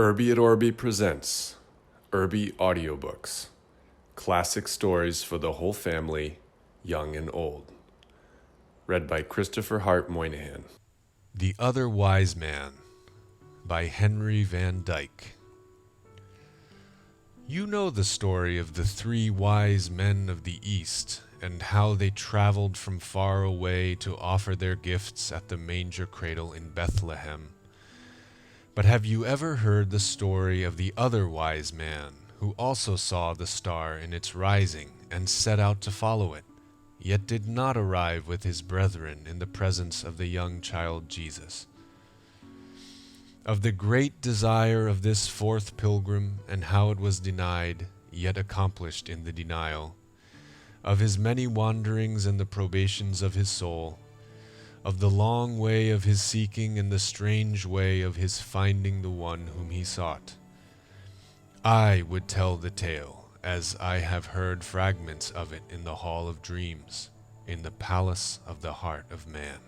Irby at Orby presents Irby Audiobooks, classic stories for the whole family, young and old. Read by Christopher Hart Moynihan. The Other Wise Man by Henry Van Dyke. You know the story of the 3 wise men of the East and how they traveled from far away to offer their gifts at the manger cradle in Bethlehem. But have you ever heard the story of the other wise man who also saw the star in its rising and set out to follow it, yet did not arrive with his brethren in the presence of the young child Jesus? Of the great desire of this 4th pilgrim and how it was denied, yet accomplished in the denial, of his many wanderings and the probations of his soul, of the long way of his seeking and the strange way of his finding the one whom he sought. I would tell the tale, as I have heard fragments of it in the Hall of Dreams, in the Palace of the Heart of Man.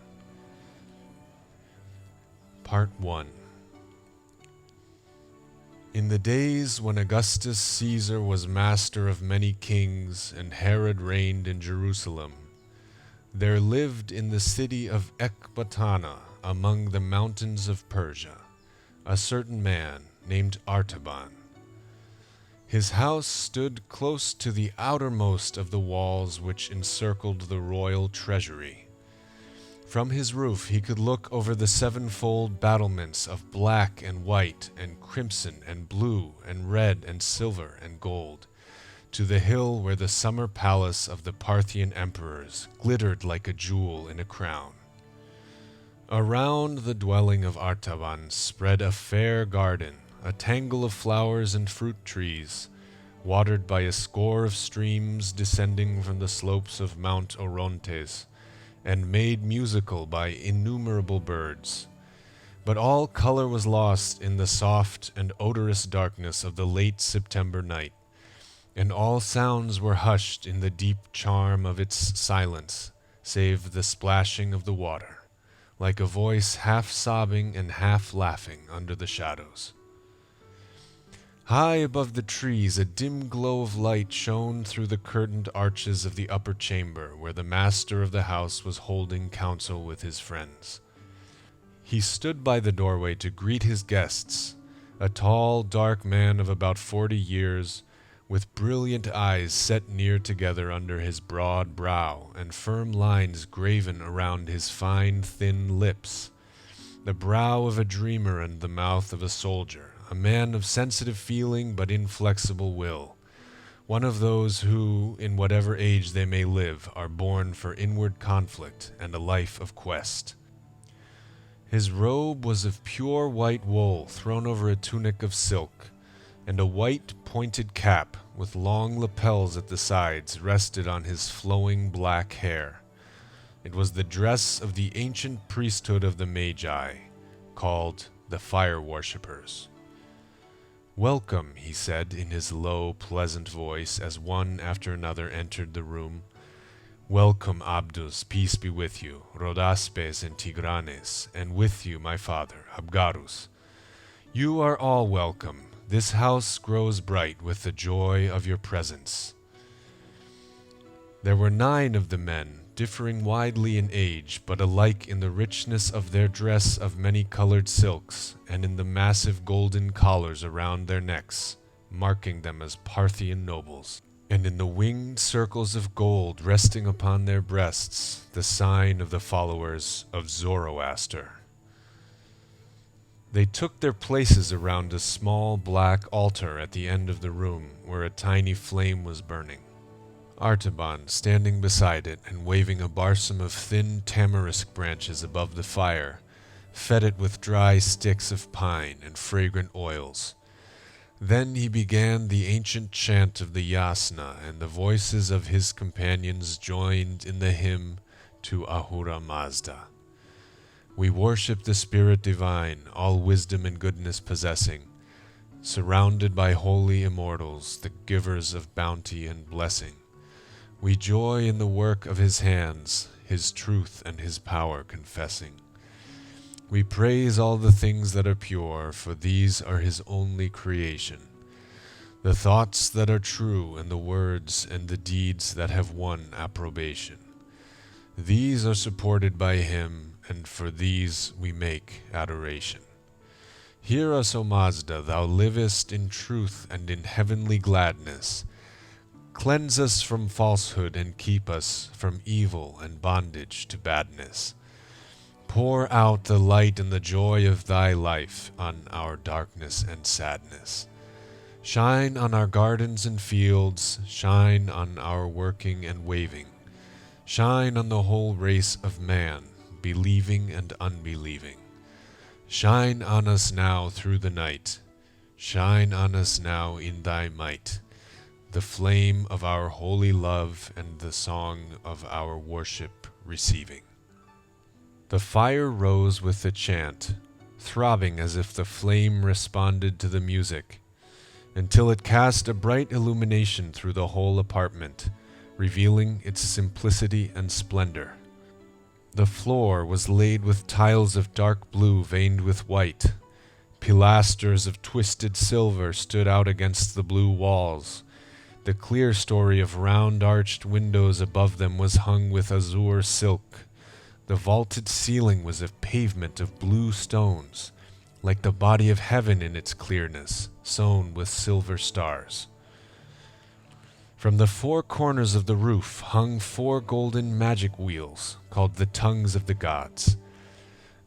Part 1. In the days when Augustus Caesar was master of many kings and Herod reigned in Jerusalem, there lived in the city of Ecbatana, among the mountains of Persia, a certain man named Artaban. His house stood close to the outermost of the walls which encircled the royal treasury. From his roof he could look over the 7-fold battlements of black and white and crimson and blue and red and silver and gold, to the hill where the summer palace of the Parthian emperors glittered like a jewel in a crown. Around the dwelling of Artaban spread a fair garden, a tangle of flowers and fruit trees, watered by a score of streams descending from the slopes of Mount Orontes, and made musical by innumerable birds. But all color was lost in the soft and odorous darkness of the late September night, and all sounds were hushed in the deep charm of its silence, save the splashing of the water, like a voice half sobbing and half laughing under the shadows. High above the trees a dim glow of light shone through the curtained arches of the upper chamber where the master of the house was holding counsel with his friends. He stood by the doorway to greet his guests, a tall, dark man of about 40 years, with brilliant eyes set near together under his broad brow and firm lines graven around his fine, thin lips, the brow of a dreamer and the mouth of a soldier, a man of sensitive feeling but inflexible will, one of those who, in whatever age they may live, are born for inward conflict and a life of quest. His robe was of pure white wool thrown over a tunic of silk, and a white pointed cap with long lapels at the sides rested on his flowing black hair. It was the dress of the ancient priesthood of the Magi, called the fire worshippers. "Welcome," he said in his low, pleasant voice as one after another entered the room. "Welcome, Abdus, peace be with you, Rhodaspes and Tigranes, and with you, my father, Abgarus. You are all welcome. This house grows bright with the joy of your presence." There were 9 of the men, differing widely in age, but alike in the richness of their dress of many-colored silks, and in the massive golden collars around their necks, marking them as Parthian nobles, and in the winged circles of gold resting upon their breasts, the sign of the followers of Zoroaster. They took their places around a small black altar at the end of the room where a tiny flame was burning. Artaban, standing beside it and waving a barsom of thin tamarisk branches above the fire, fed it with dry sticks of pine and fragrant oils. Then he began the ancient chant of the Yasna, and the voices of his companions joined in the hymn to Ahura Mazda. We worship the Spirit Divine, all wisdom and goodness possessing, surrounded by holy immortals, the givers of bounty and blessing. We joy in the work of his hands, his truth and his power confessing. We praise all the things that are pure, for these are his only creation. The thoughts that are true, and the words and the deeds that have won approbation. These are supported by him, and for these we make adoration. Hear us, O Mazda, thou livest in truth and in heavenly gladness. Cleanse us from falsehood and keep us from evil and bondage to badness. Pour out the light and the joy of thy life on our darkness and sadness. Shine on our gardens and fields, shine on our working and waving. Shine on the whole race of man, believing and unbelieving. Shine on us now through the night. Shine on us now in thy might, the flame of our holy love and the song of our worship receiving. The fire rose with the chant, throbbing as if the flame responded to the music, until it cast a bright illumination through the whole apartment, revealing its simplicity and splendor. The floor was laid with tiles of dark blue veined with white. Pilasters of twisted silver stood out against the blue walls. The clear story of round-arched windows above them was hung with azure silk. The vaulted ceiling was a pavement of blue stones, like the body of heaven in its clearness, sown with silver stars. From the four corners of the roof hung 4 golden magic wheels, called the tongues of the gods.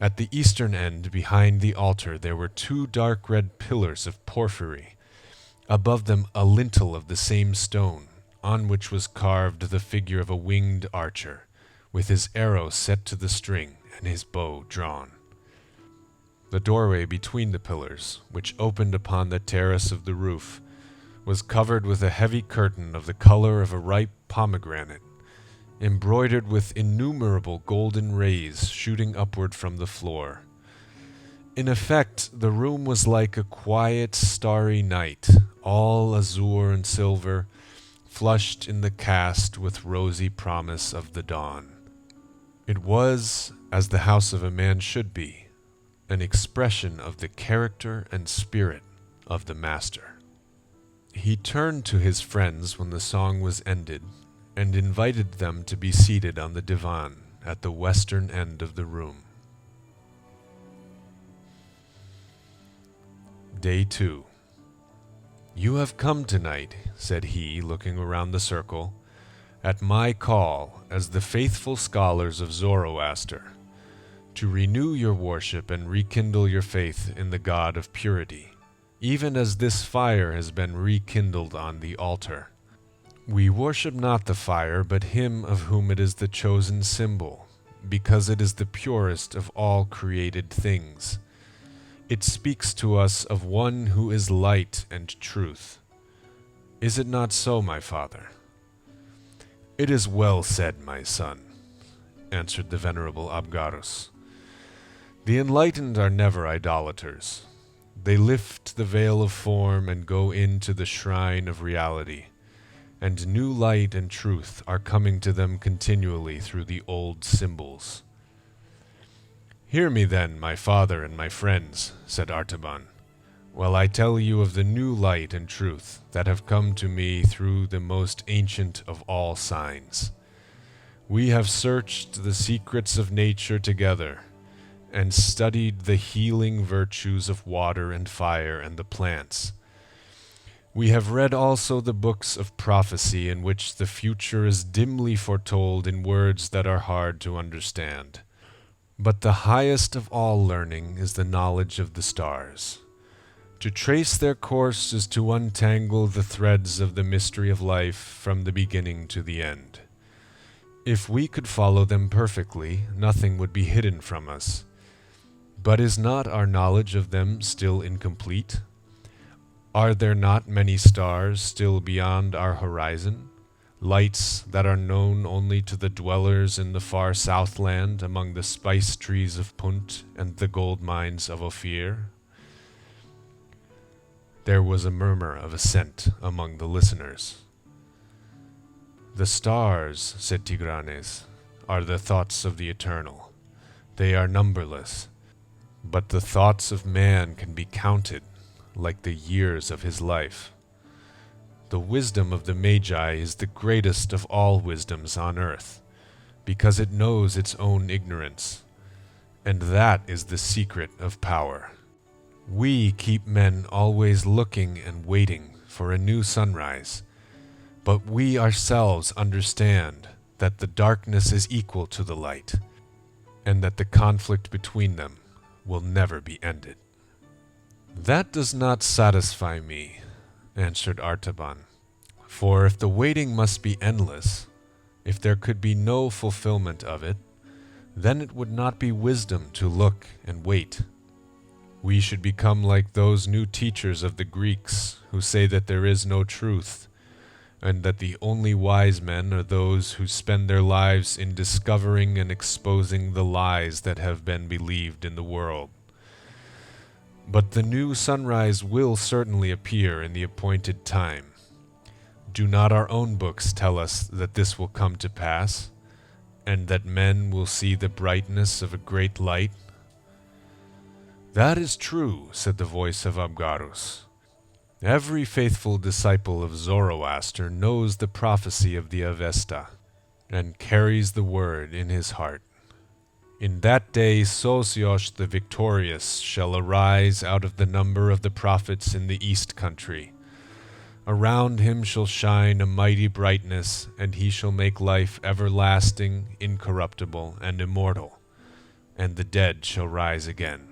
At the eastern end, behind the altar, there were 2 dark red pillars of porphyry. Above them a lintel of the same stone, on which was carved the figure of a winged archer, with his arrow set to the string and his bow drawn. The doorway between the pillars, which opened upon the terrace of the roof, was covered with a heavy curtain of the color of a ripe pomegranate, embroidered with innumerable golden rays shooting upward from the floor. In effect, the room was like a quiet, starry night, all azure and silver, flushed in the cast with rosy promise of the dawn. It was, as the house of a man should be, an expression of the character and spirit of the master. He turned to his friends when the song was ended, and invited them to be seated on the divan at the western end of the room. Day 2. "You have come tonight," said he, looking around the circle, "at my call as the faithful scholars of Zoroaster, to renew your worship and rekindle your faith in the God of purity, even as this fire has been rekindled on the altar. We worship not the fire, but him of whom it is the chosen symbol, because it is the purest of all created things. It speaks to us of one who is light and truth. Is it not so, my father?" "It is well said, my son," answered the venerable Abgarus. "The enlightened are never idolaters. They lift the veil of form and go into the shrine of reality, and new light and truth are coming to them continually through the old symbols." "Hear me then, my father and my friends," said Artaban, "while I tell you of the new light and truth that have come to me through the most ancient of all signs. We have searched the secrets of nature together, and studied the healing virtues of water and fire and the plants. We have read also the books of prophecy in which the future is dimly foretold in words that are hard to understand. But the highest of all learning is the knowledge of the stars. To trace their course is to untangle the threads of the mystery of life from the beginning to the end. If we could follow them perfectly, nothing would be hidden from us. But is not our knowledge of them still incomplete? Are there not many stars still beyond our horizon, lights that are known only to the dwellers in the far southland among the spice trees of Punt and the gold mines of Ophir?" There was a murmur of assent among the listeners. "The stars," said Tigranes, "are the thoughts of the Eternal. They are numberless. but the thoughts of man can be counted like the years of his life. The wisdom of the Magi is the greatest of all wisdoms on earth, because it knows its own ignorance, and that is the secret of power. We keep men always looking and waiting for a new sunrise, but we ourselves understand that the darkness is equal to the light, and that the conflict between them will never be ended. That does not satisfy me, answered Artaban, for if the waiting must be endless, if there could be no fulfillment of it, then it would not be wisdom to look and wait. We should become like those new teachers of the Greeks who say that there is no truth, and that the only wise men are those who spend their lives in discovering and exposing the lies that have been believed in the world. But the new sunrise will certainly appear in the appointed time. Do not our own books tell us that this will come to pass, and that men will see the brightness of a great light? That is true, said the voice of Abgarus. Every faithful disciple of Zoroaster knows the prophecy of the Avesta, and carries the word in his heart. In that day Socios the victorious shall arise out of the number of the prophets in the east country. Around him shall shine a mighty brightness, and he shall make life everlasting, incorruptible, and immortal, and the dead shall rise again.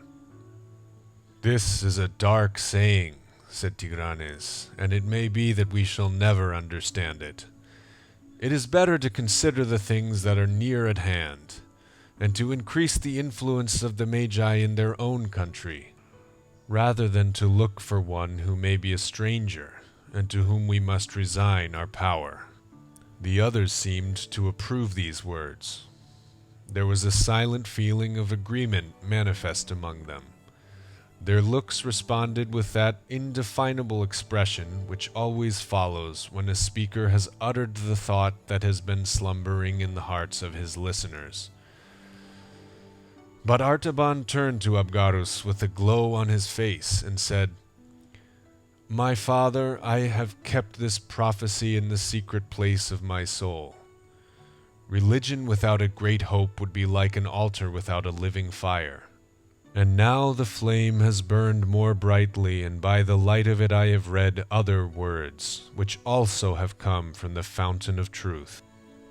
This is a dark saying, said Tigranes, and it may be that we shall never understand it. It is better to consider the things that are near at hand, and to increase the influence of the Magi in their own country, rather than to look for one who may be a stranger, and to whom we must resign our power. The others seemed to approve these words. There was a silent feeling of agreement manifest among them. Their looks responded with that indefinable expression which always follows when a speaker has uttered the thought that has been slumbering in the hearts of his listeners. But Artaban turned to Abgarus with a glow on his face and said, My father, I have kept this prophecy in the secret place of my soul. Religion without a great hope would be like an altar without a living fire. And now the flame has burned more brightly, and by the light of it I have read other words, which also have come from the fountain of truth,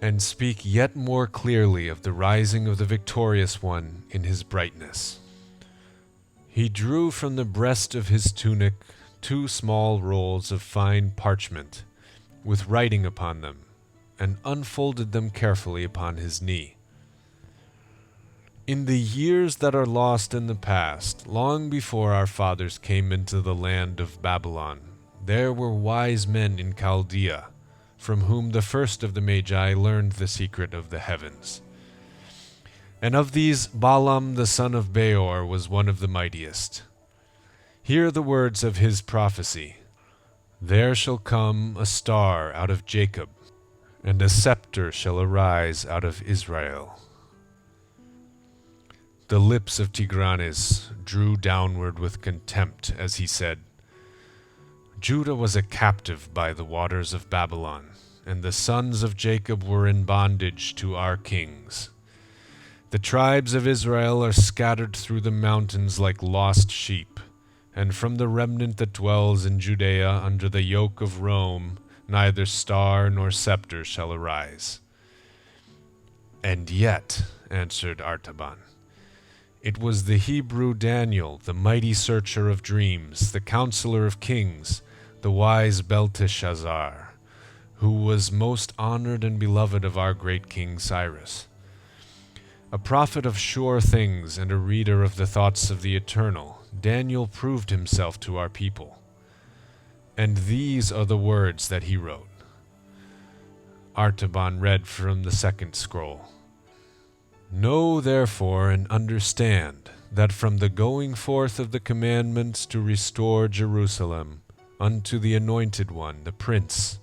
and speak yet more clearly of the rising of the victorious one in his brightness. He drew from the breast of his tunic 2 small rolls of fine parchment, with writing upon them, and unfolded them carefully upon his knee. In the years that are lost in the past, long before our fathers came into the land of Babylon, there were wise men in Chaldea, from whom the first of the Magi learned the secret of the heavens. And of these Balaam the son of Beor was one of the mightiest. Hear the words of his prophecy. There shall come a star out of Jacob, and a scepter shall arise out of Israel. The lips of Tigranes drew downward with contempt as he said, Judah was a captive by the waters of Babylon, and the sons of Jacob were in bondage to our kings. The tribes of Israel are scattered through the mountains like lost sheep, and from the remnant that dwells in Judea under the yoke of Rome, neither star nor scepter shall arise. And yet, answered Artaban, it was the Hebrew Daniel, the mighty searcher of dreams, the counselor of kings, the wise Belteshazzar, who was most honored and beloved of our great King Cyrus. A prophet of sure things and a reader of the thoughts of the Eternal, Daniel proved himself to our people. And these are the words that he wrote. Artaban read from the second scroll. Know therefore and understand that from the going forth of the commandments to restore Jerusalem unto the Anointed One, the Prince,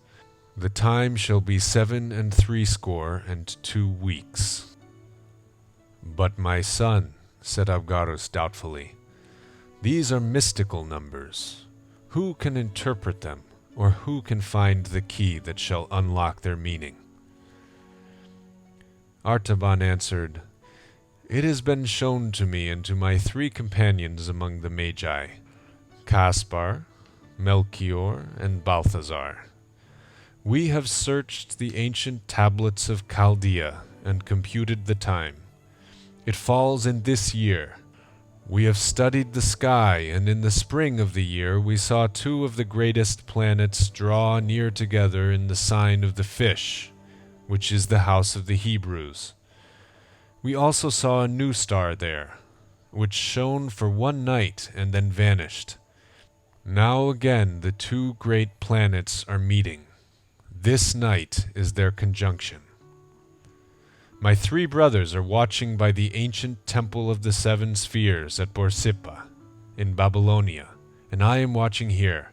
the time shall be 67 and 2 weeks. But my son, said Augustus doubtfully. "These are mystical numbers. Who can interpret them, or who can find the key that shall unlock their meaning?" Artaban answered, "It has been shown to me and to my 3 companions among the Magi, Caspar, Melchior, and Balthazar. We have searched the ancient tablets of Chaldea and computed the time. It falls in this year. We have studied the sky, and in the spring of the year we saw 2 of the greatest planets draw near together in the sign of the fish, which is the house of the Hebrews. We also saw a new star there, which shone for 1 night and then vanished. Now again the 2 great planets are meeting. This night is their conjunction. My 3 brothers are watching by the ancient temple of the 7 spheres at Borsippa, in Babylonia, and I am watching here.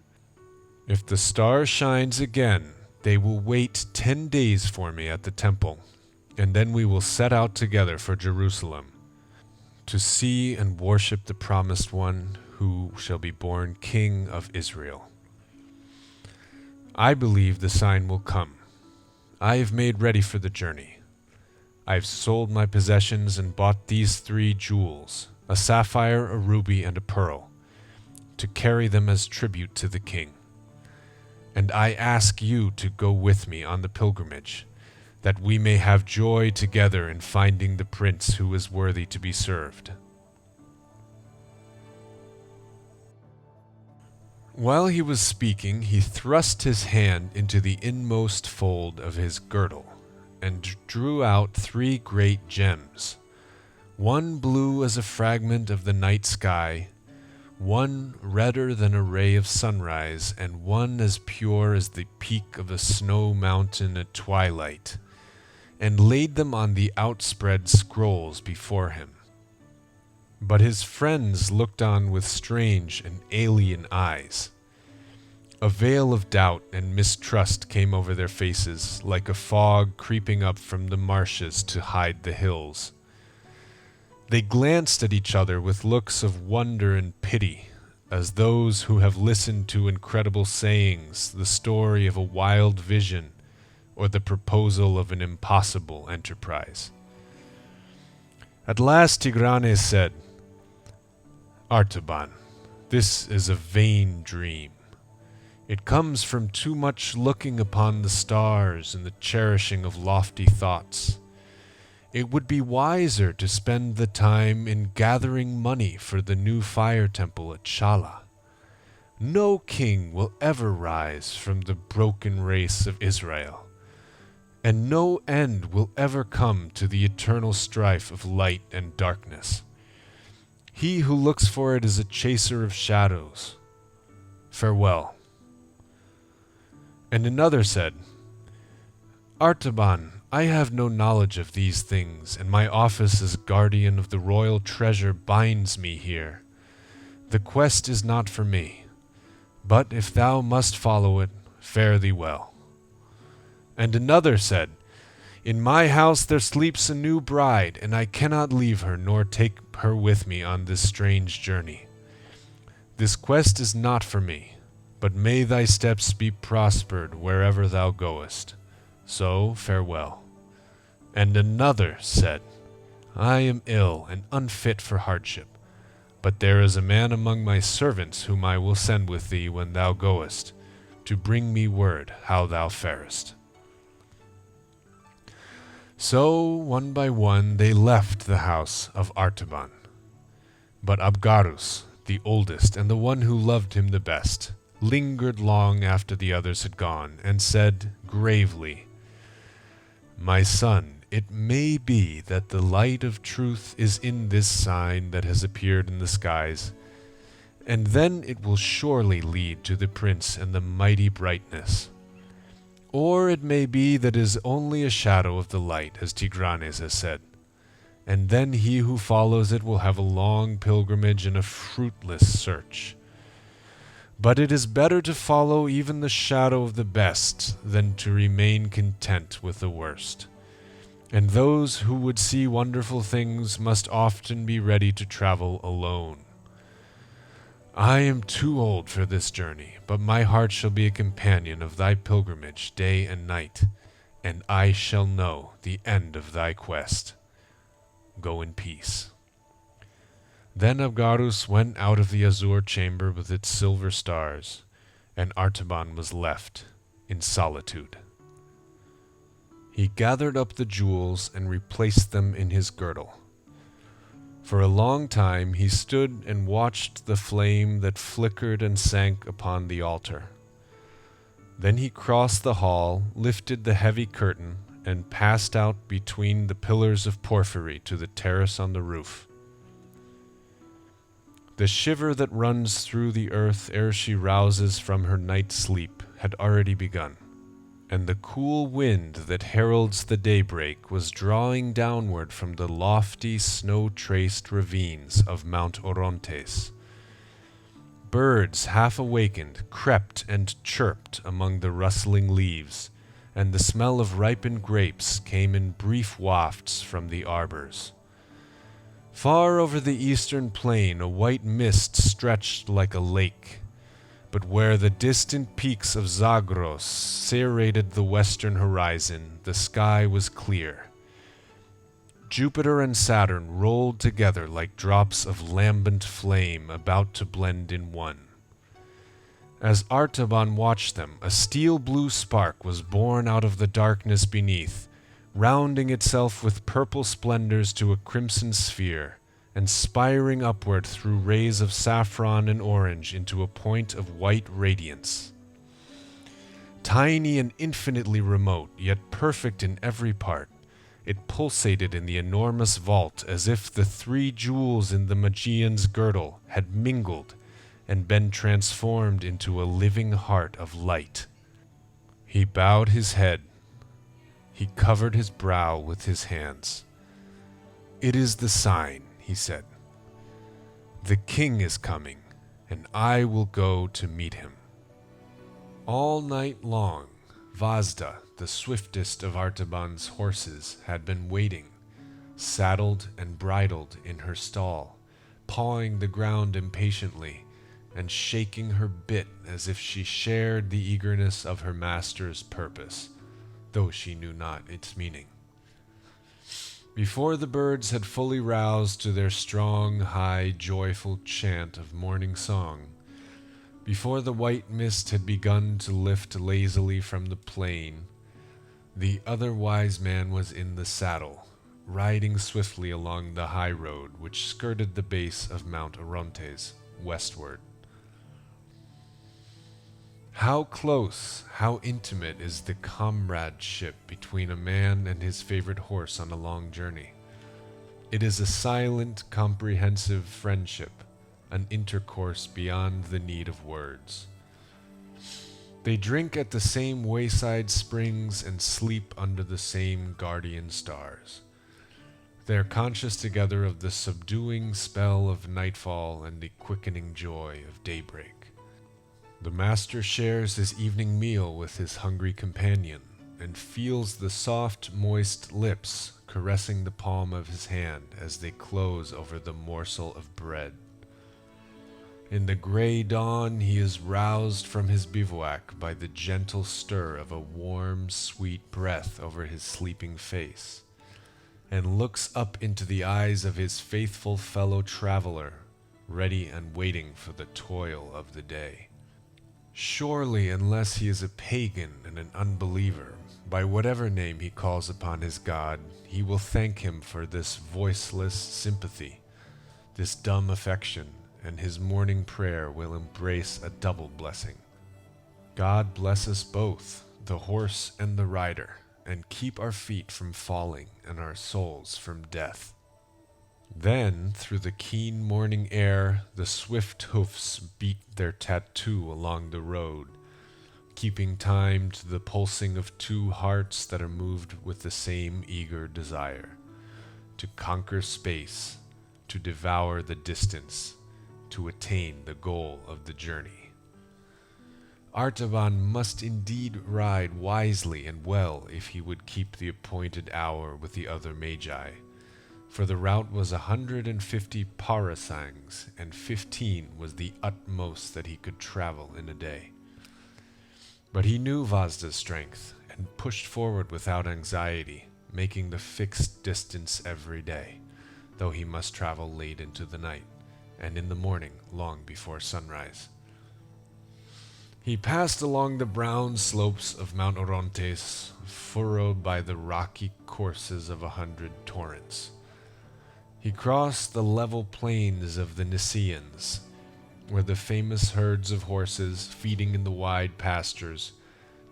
If the star shines again, they will wait 10 days for me at the temple, and then we will set out together for Jerusalem, to see and worship the promised one who shall be born King of Israel. I believe the sign will come. I have made ready for the journey. I have sold my possessions and bought these 3 jewels, a sapphire, a ruby, and a pearl, to carry them as tribute to the king. And I ask you to go with me on the pilgrimage, that we may have joy together in finding the prince who is worthy to be served." While he was speaking, he thrust his hand into the inmost fold of his girdle, and drew out 3 great gems, one blue as a fragment of the night sky, one redder than a ray of sunrise, and one as pure as the peak of a snow mountain at twilight, and laid them on the outspread scrolls before him. But his friends looked on with strange and alien eyes. A veil of doubt and mistrust came over their faces, like a fog creeping up from the marshes to hide the hills. They glanced at each other with looks of wonder and pity, as those who have listened to incredible sayings, the story of a wild vision, or the proposal of an impossible enterprise. At last Tigranes said, "Artaban, this is a vain dream. It comes from too much looking upon the stars and the cherishing of lofty thoughts. It would be wiser to spend the time in gathering money for the new fire temple at Shala. No king will ever rise from the broken race of Israel, and no end will ever come to the eternal strife of light and darkness. He who looks for it is a chaser of shadows. Farewell." And another said, "Artaban, I have no knowledge of these things, and my office as guardian of the royal treasure binds me here. The quest is not for me, but if thou must follow it, fare thee well." And another said, "In my house there sleeps a new bride, and I cannot leave her nor take her with me on this strange journey. This quest is not for me, but may thy steps be prospered wherever thou goest. So farewell." And another said, "I am ill and unfit for hardship, but there is a man among my servants whom I will send with thee when thou goest, to bring me word how thou farest." So, one by one, they left the house of Artaban. But Abgarus, the oldest and the one who loved him the best, lingered long after the others had gone, and said gravely, "My son, it may be that the light of truth is in this sign that has appeared in the skies, and then it will surely lead to the prince and the mighty brightness. Or it may be that it is only a shadow of the light, as Tigranes has said, and then he who follows it will have a long pilgrimage and a fruitless search. But it is better to follow even the shadow of the best than to remain content with the worst. and those who would see wonderful things must often be ready to travel alone. I am too old for this journey, but my heart shall be a companion of thy pilgrimage day and night, and I shall know the end of thy quest. Go in peace." Then Abgarus went out of the azure chamber with its silver stars, and Artaban was left in solitude. He gathered up the jewels and replaced them in his girdle. For a long time he stood and watched the flame that flickered and sank upon the altar. Then he crossed the hall, lifted the heavy curtain, and passed out between the pillars of porphyry to the terrace on the roof. The shiver that runs through the earth ere she rouses from her night sleep had already begun, and the cool wind that heralds the daybreak was drawing downward from the lofty snow-traced ravines of Mount Orontes. Birds, half awakened, crept and chirped among the rustling leaves, and the smell of ripened grapes came in brief wafts from the arbors. Far over the eastern plain a white mist stretched like a lake, but where the distant peaks of Zagros serrated the western horizon, the sky was clear. Jupiter and Saturn rolled together like drops of lambent flame about to blend in one. As Artaban watched them, a steel-blue spark was born out of the darkness beneath, rounding itself with purple splendors to a crimson sphere, and spiring upward through rays of saffron and orange into a point of white radiance. Tiny and infinitely remote, yet perfect in every part, it pulsated in the enormous vault as if the 3 jewels in the Magian's girdle had mingled and been transformed into a living heart of light. He bowed his head. He covered his brow with his hands. "It is the sign," he said. "The king is coming, and I will go to meet him." All night long, Vazda, the swiftest of Artaban's horses, had been waiting, saddled and bridled in her stall, pawing the ground impatiently, and shaking her bit as if she shared the eagerness of her master's purpose, though she knew not its meaning. Before the birds had fully roused to their strong, high, joyful chant of morning song, before the white mist had begun to lift lazily from the plain, the other wise man was in the saddle, riding swiftly along the high road which skirted the base of Mount Orontes, westward. How close, how intimate is the comradeship between a man and his favorite horse on a long journey. It is a silent, comprehensive friendship, an intercourse beyond the need of words. They drink at the same wayside springs and sleep under the same guardian stars. They are conscious together of the subduing spell of nightfall and the quickening joy of daybreak. The master shares his evening meal with his hungry companion, and feels the soft, moist lips caressing the palm of his hand as they close over the morsel of bread. In the gray dawn he is roused from his bivouac by the gentle stir of a warm, sweet breath over his sleeping face, and looks up into the eyes of his faithful fellow traveler, ready and waiting for the toil of the day. Surely, unless he is a pagan and an unbeliever, by whatever name he calls upon his God, he will thank him for this voiceless sympathy, this dumb affection, and his morning prayer will embrace a double blessing. God bless us both, the horse and the rider, and keep our feet from falling and our souls from death. Then, through the keen morning air, the swift hoofs beat their tattoo along the road, keeping time to the pulsing of 2 hearts that are moved with the same eager desire, to conquer space, to devour the distance, to attain the goal of the journey. Artaban must indeed ride wisely and well if he would keep the appointed hour with the other Magi, for the route was 150 parasangs, and 15 was the utmost that he could travel in a day. But he knew Vazda's strength, and pushed forward without anxiety, making the fixed distance every day, though he must travel late into the night, and in the morning long before sunrise. He passed along the brown slopes of Mount Orontes, furrowed by the rocky courses of 100 torrents. He crossed the level plains of the Niceans, where the famous herds of horses, feeding in the wide pastures,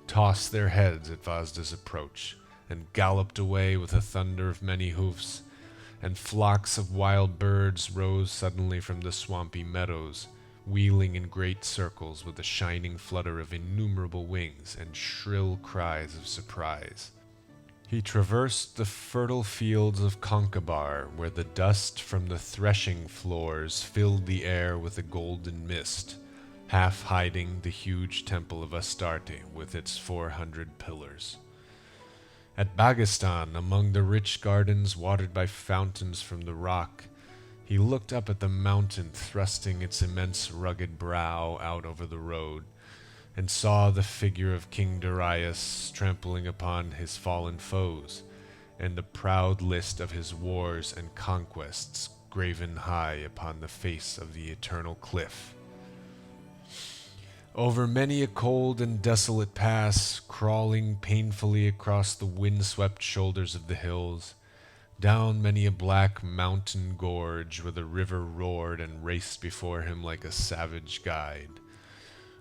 tossed their heads at Vazda's approach, and galloped away with a thunder of many hoofs, and flocks of wild birds rose suddenly from the swampy meadows, wheeling in great circles with a shining flutter of innumerable wings and shrill cries of surprise. He traversed the fertile fields of Concabar, where the dust from the threshing floors filled the air with a golden mist, half hiding the huge temple of Astarte with its 400 pillars. At Bagistan, among the rich gardens watered by fountains from the rock, he looked up at the mountain thrusting its immense rugged brow out over the road, and saw the figure of King Darius trampling upon his fallen foes, and the proud list of his wars and conquests graven high upon the face of the eternal cliff. Over many a cold and desolate pass, crawling painfully across the wind-swept shoulders of the hills, down many a black mountain gorge where the river roared and raced before him like a savage guide,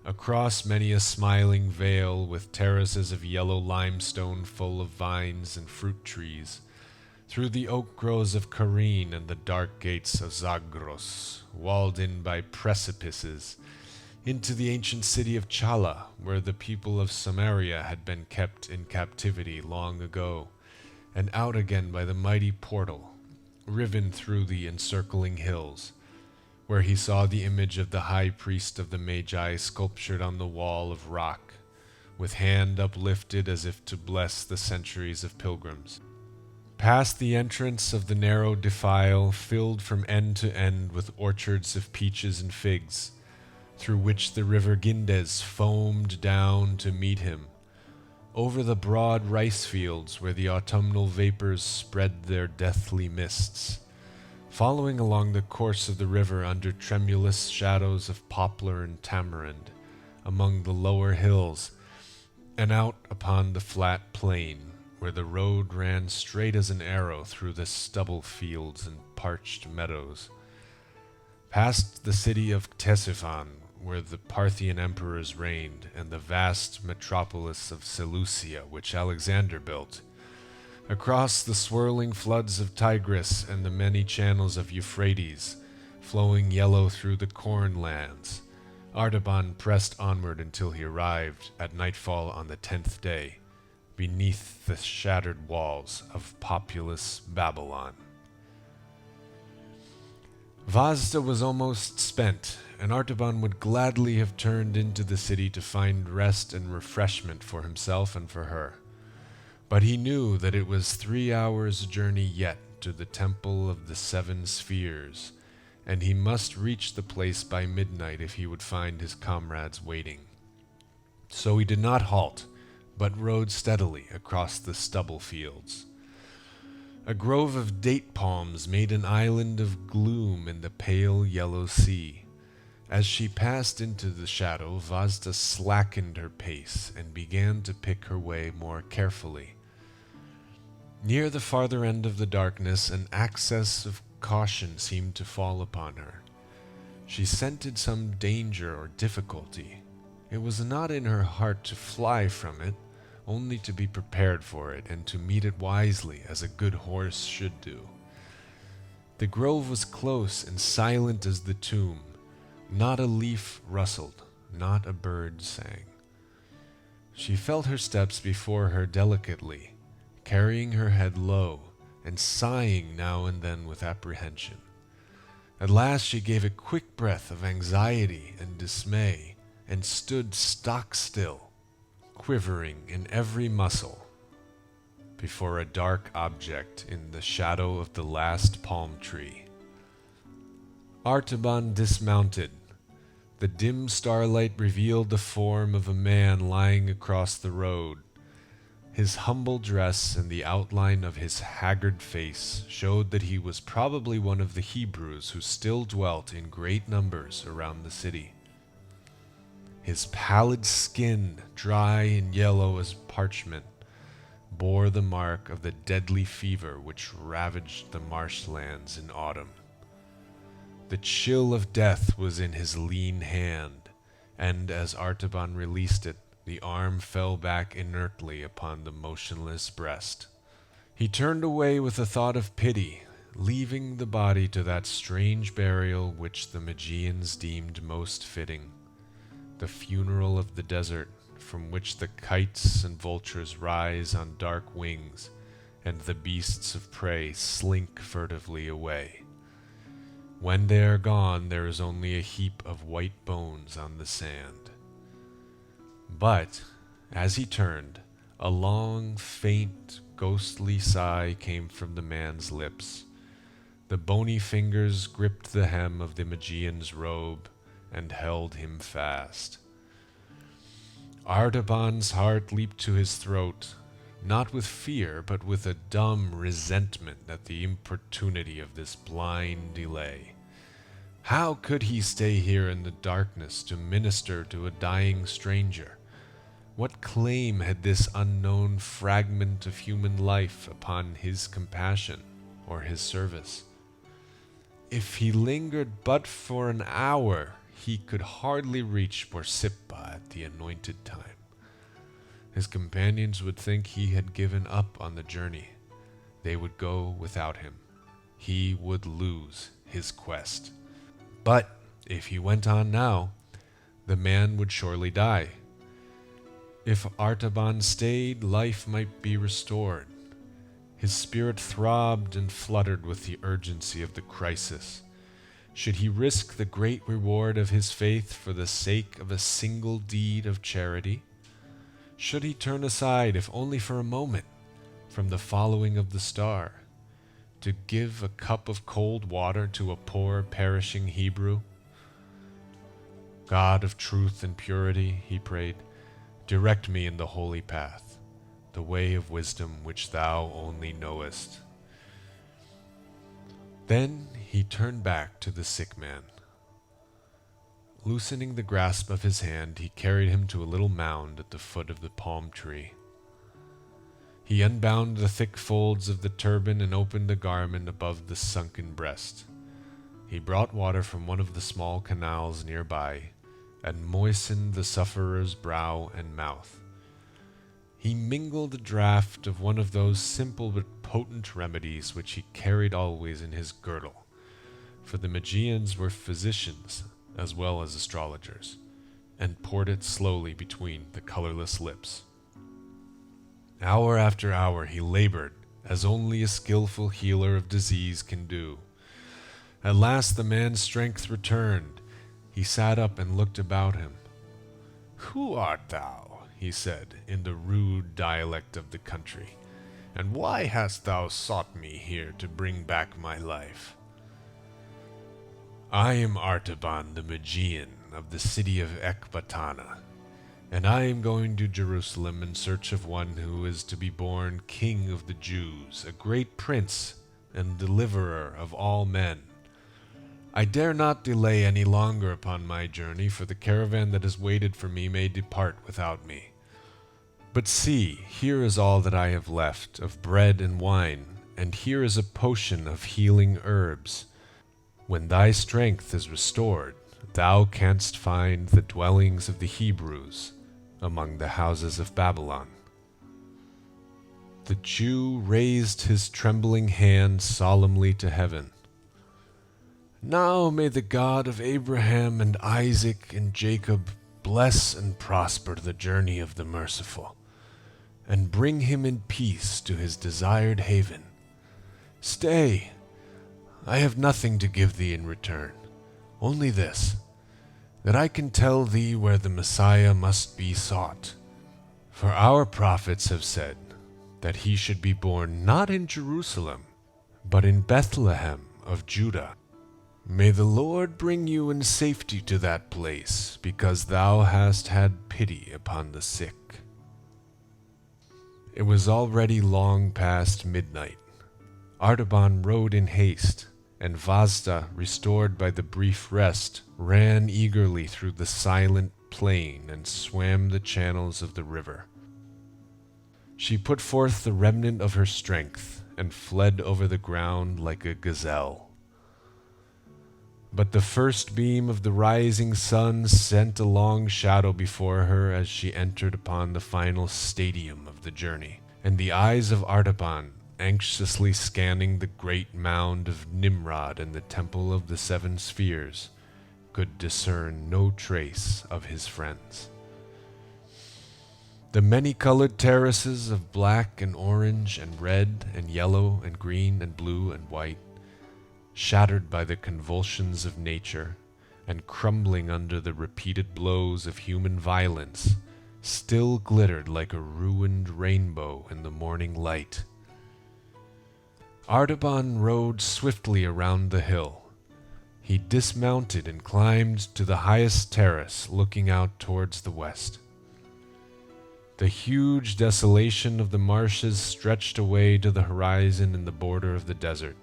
across many a smiling vale with terraces of yellow limestone full of vines and fruit trees, through the oak groves of Carene and the dark gates of Zagros, walled in by precipices, into the ancient city of Chala, where the people of Samaria had been kept in captivity long ago, and out again by the mighty portal, riven through the encircling hills, where he saw the image of the high priest of the Magi sculptured on the wall of rock, with hand uplifted as if to bless the centuries of pilgrims. Past the entrance of the narrow defile, filled from end to end with orchards of peaches and figs, through which the river Gindes foamed down to meet him, over the broad rice fields where the autumnal vapors spread their deathly mists, following along the course of the river under tremulous shadows of poplar and tamarind, among the lower hills, and out upon the flat plain, where the road ran straight as an arrow through the stubble fields and parched meadows, past the city of Ctesiphon, where the Parthian emperors reigned, and the vast metropolis of Seleucia, which Alexander built, across the swirling floods of Tigris and the many channels of Euphrates, flowing yellow through the corn lands, Artaban pressed onward until he arrived, at nightfall on the 10th day, beneath the shattered walls of populous Babylon. Vazda was almost spent, and Artaban would gladly have turned into the city to find rest and refreshment for himself and for her. But he knew that it was 3 hours' journey yet to the Temple of the Seven Spheres, and he must reach the place by midnight if he would find his comrades waiting. So he did not halt, but rode steadily across the stubble fields. A grove of date palms made an island of gloom in the pale yellow sea. As she passed into the shadow, Vazda slackened her pace and began to pick her way more carefully. Near the farther end of the darkness, an access of caution seemed to fall upon her. She scented some danger or difficulty. It was not in her heart to fly from it, only to be prepared for it and to meet it wisely as a good horse should do. The grove was close and silent as the tomb. Not a leaf rustled, not a bird sang. She felt her steps before her delicately, carrying her head low and sighing now and then with apprehension. At last she gave a quick breath of anxiety and dismay and stood stock still, quivering in every muscle, before a dark object in the shadow of the last palm tree. Artaban dismounted. The dim starlight revealed the form of a man lying across the road. His humble dress and the outline of his haggard face showed that he was probably one of the Hebrews who still dwelt in great numbers around the city. His pallid skin, dry and yellow as parchment, bore the mark of the deadly fever which ravaged the marshlands in autumn. The chill of death was in his lean hand, and as Artaban released it, the arm fell back inertly upon the motionless breast. He turned away with a thought of pity, leaving the body to that strange burial which the Magians deemed most fitting, the funeral of the desert, from which the kites and vultures rise on dark wings, and the beasts of prey slink furtively away. When they are gone, there is only a heap of white bones on the sand. But, as he turned, a long, faint, ghostly sigh came from the man's lips. The bony fingers gripped the hem of the Magian's robe and held him fast. Artaban's heart leaped to his throat, not with fear, but with a dumb resentment at the importunity of this blind delay. How could he stay here in the darkness to minister to a dying stranger? What claim had this unknown fragment of human life upon his compassion or his service? If he lingered but for an hour, he could hardly reach Borsippa at the anointed time. His companions would think he had given up on the journey. They would go without him. He would lose his quest. But if he went on now, the man would surely die. If Artaban stayed, life might be restored. His spirit throbbed and fluttered with the urgency of the crisis. Should he risk the great reward of his faith for the sake of a single deed of charity? Should he turn aside, if only for a moment, from the following of the star, to give a cup of cold water to a poor perishing Hebrew? God of truth and purity, he prayed, direct me in the holy path, the way of wisdom which thou only knowest. Then he turned back to the sick man. Loosening the grasp of his hand, he carried him to a little mound at the foot of the palm tree. He unbound the thick folds of the turban and opened the garment above the sunken breast. He brought water from one of the small canals nearby and moistened the sufferer's brow and mouth. He mingled a draught of one of those simple but potent remedies which he carried always in his girdle, for the Magians were physicians as well as astrologers, and poured it slowly between the colorless lips. Hour after hour he labored, as only a skillful healer of disease can do. At last the man's strength returned. He sat up and looked about him. "Who art thou?" he said, in the rude dialect of the country, "and why hast thou sought me here to bring back my life?" "I am Artaban the Magian of the city of Ecbatana, and I am going to Jerusalem in search of one who is to be born King of the Jews, a great prince and deliverer of all men. I dare not delay any longer upon my journey, for the caravan that has waited for me may depart without me. But see, here is all that I have left of bread and wine, and here is a potion of healing herbs. When thy strength is restored, thou canst find the dwellings of the Hebrews among the houses of Babylon." The Jew raised his trembling hand solemnly to heaven. "Now may the God of Abraham and Isaac and Jacob bless and prosper the journey of the merciful, and bring him in peace to his desired haven. Stay, I have nothing to give thee in return, only this. that I can tell thee where the Messiah must be sought. For our prophets have said that he should be born not in Jerusalem, but in Bethlehem of Judah. May the Lord bring you in safety to that place, because thou hast had pity upon the sick." It was already long past midnight. Artaban rode in haste, and Vazda, restored by the brief rest, ran eagerly through the silent plain and swam the channels of the river. She put forth the remnant of her strength and fled over the ground like a gazelle. But the first beam of the rising sun sent a long shadow before her as she entered upon the final stadium of the journey, and the eyes of Artaban, anxiously scanning the great mound of Nimrod and the temple of the seven spheres, could discern no trace of his friends. The many-colored terraces of black and orange and red and yellow and green and blue and white, shattered by the convulsions of nature and crumbling under the repeated blows of human violence, still glittered like a ruined rainbow in the morning light. Artaban rode swiftly around the hill. He dismounted and climbed to the highest terrace, looking out towards the west. The huge desolation of the marshes stretched away to the horizon in the border of the desert.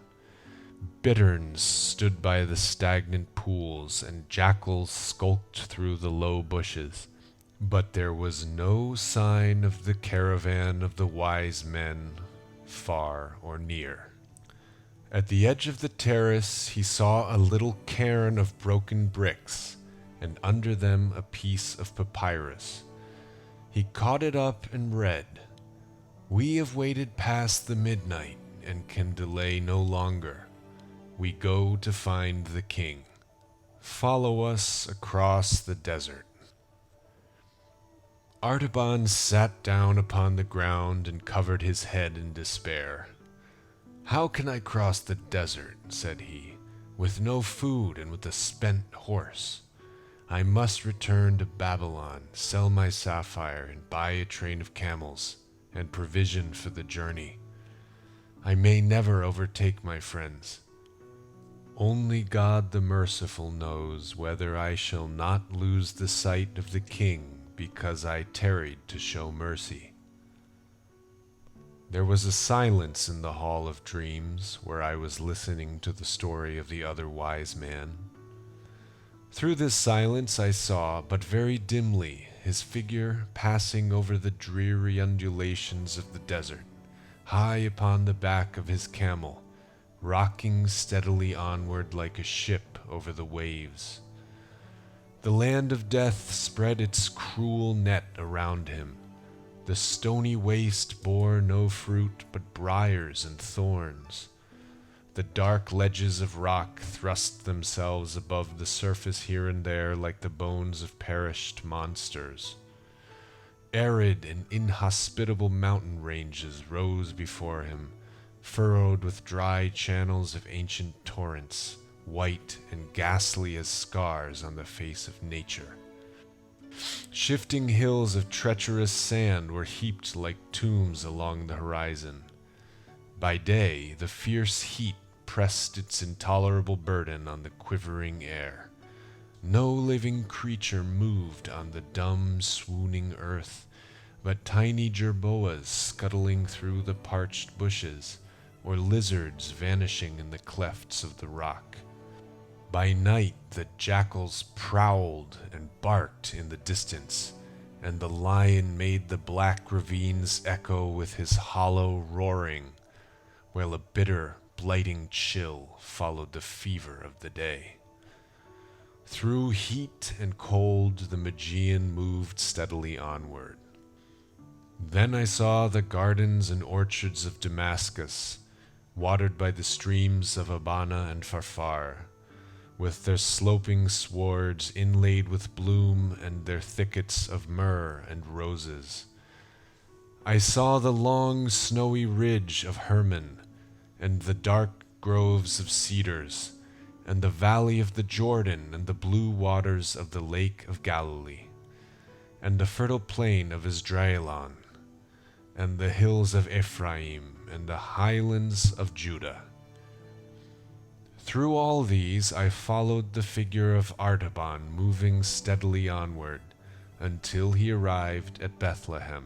Bitterns stood by the stagnant pools, and jackals skulked through the low bushes. But there was no sign of the caravan of the wise men, far or near. At the edge of the terrace he saw a little cairn of broken bricks, and under them a piece of papyrus. He caught it up and read, "We have waited past the midnight and can delay no longer. We go to find the king. Follow us across the desert." Artaban sat down upon the ground and covered his head in despair. "How can I cross the desert," said he, "with no food and with a spent horse? I must return to Babylon, sell my sapphire, and buy a train of camels, and provision for the journey. I may never overtake my friends. Only God the Merciful knows whether I shall not lose the sight of the king because I tarried to show mercy." There was a silence in the Hall of Dreams where I was listening to the story of the other wise man. Through this silence I saw, but very dimly, his figure passing over the dreary undulations of the desert, high upon the back of his camel, rocking steadily onward like a ship over the waves. The land of death spread its cruel net around him. The stony waste bore no fruit but briars and thorns. The dark ledges of rock thrust themselves above the surface here and there like the bones of perished monsters. Arid and inhospitable mountain ranges rose before him, furrowed with dry channels of ancient torrents, white and ghastly as scars on the face of nature. Shifting hills of treacherous sand were heaped like tombs along the horizon. By day, the fierce heat pressed its intolerable burden on the quivering air. No living creature moved on the dumb, swooning earth, but tiny jerboas scuttling through the parched bushes, or lizards vanishing in the clefts of the rock. By night the jackals prowled and barked in the distance, and the lion made the black ravines echo with his hollow roaring, while a bitter, blighting chill followed the fever of the day. Through heat and cold the Magian moved steadily onward. Then I saw the gardens and orchards of Damascus, watered by the streams of Abana and Farfar, with their sloping swards inlaid with bloom and their thickets of myrrh and roses. I saw the long snowy ridge of Hermon, and the dark groves of cedars, and the valley of the Jordan, and the blue waters of the lake of Galilee, and the fertile plain of Israelon, and the hills of Ephraim, and the highlands of Judah. Through all these I followed the figure of Artaban moving steadily onward, until he arrived at Bethlehem.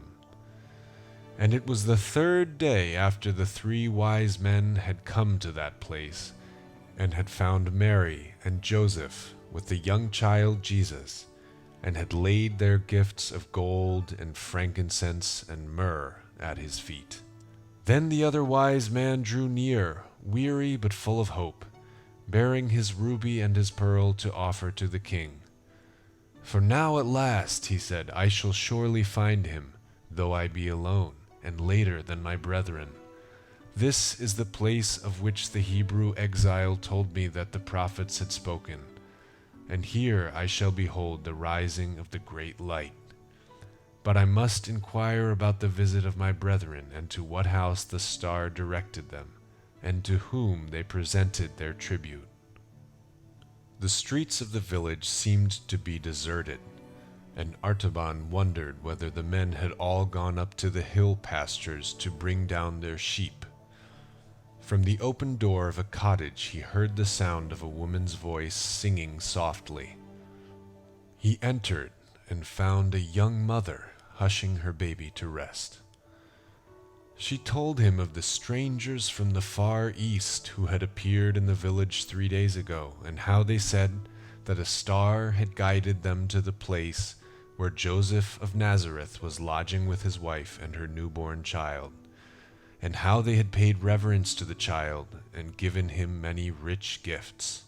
And it was the 3rd day after the 3 wise men had come to that place, and had found Mary and Joseph with the young child Jesus, and had laid their gifts of gold and frankincense and myrrh at his feet. Then the other wise man drew near, weary but full of hope, bearing his ruby and his pearl to offer to the king. For now at last, he said, I shall surely find him, though I be alone, and later than my brethren. This is the place of which the Hebrew exile told me that the prophets had spoken, and here I shall behold the rising of the great light. But I must inquire about the visit of my brethren, and to what house the star directed them, and to whom they presented their tribute. The streets of the village seemed to be deserted, and Artaban wondered whether the men had all gone up to the hill pastures to bring down their sheep. From the open door of a cottage he heard the sound of a woman's voice singing softly. He entered and found a young mother hushing her baby to rest. She told him of the strangers from the far east who had appeared in the village 3 days ago, and how they said that a star had guided them to the place where Joseph of Nazareth was lodging with his wife and her newborn child, and how they had paid reverence to the child and given him many rich gifts.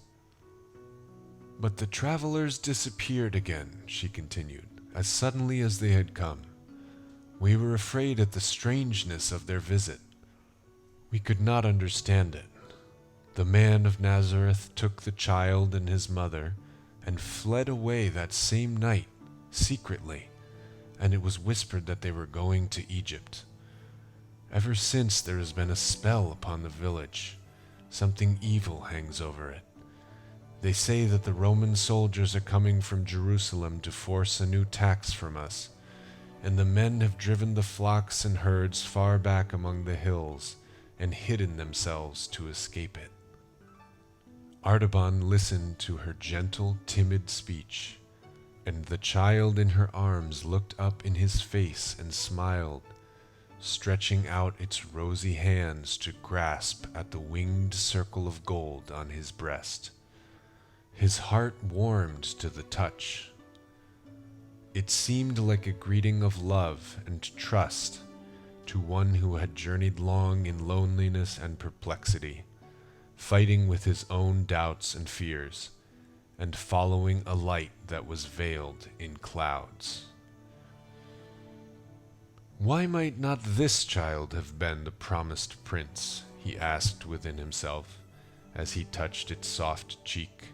But the travelers disappeared again, she continued, as suddenly as they had come. We were afraid at the strangeness of their visit. We could not understand it. The man of Nazareth took the child and his mother and fled away that same night, secretly, and it was whispered that they were going to Egypt. Ever since there has been a spell upon the village. Something evil hangs over it. They say that the Roman soldiers are coming from Jerusalem to force a new tax from us, and the men have driven the flocks and herds far back among the hills and hidden themselves to escape it. Artaban listened to her gentle, timid speech, and the child in her arms looked up in his face and smiled, stretching out its rosy hands to grasp at the winged circle of gold on his breast. His heart warmed to the touch. It seemed like a greeting of love and trust to one who had journeyed long in loneliness and perplexity, fighting with his own doubts and fears, and following a light that was veiled in clouds. Why might not this child have been the promised prince? He asked within himself, as he touched its soft cheek.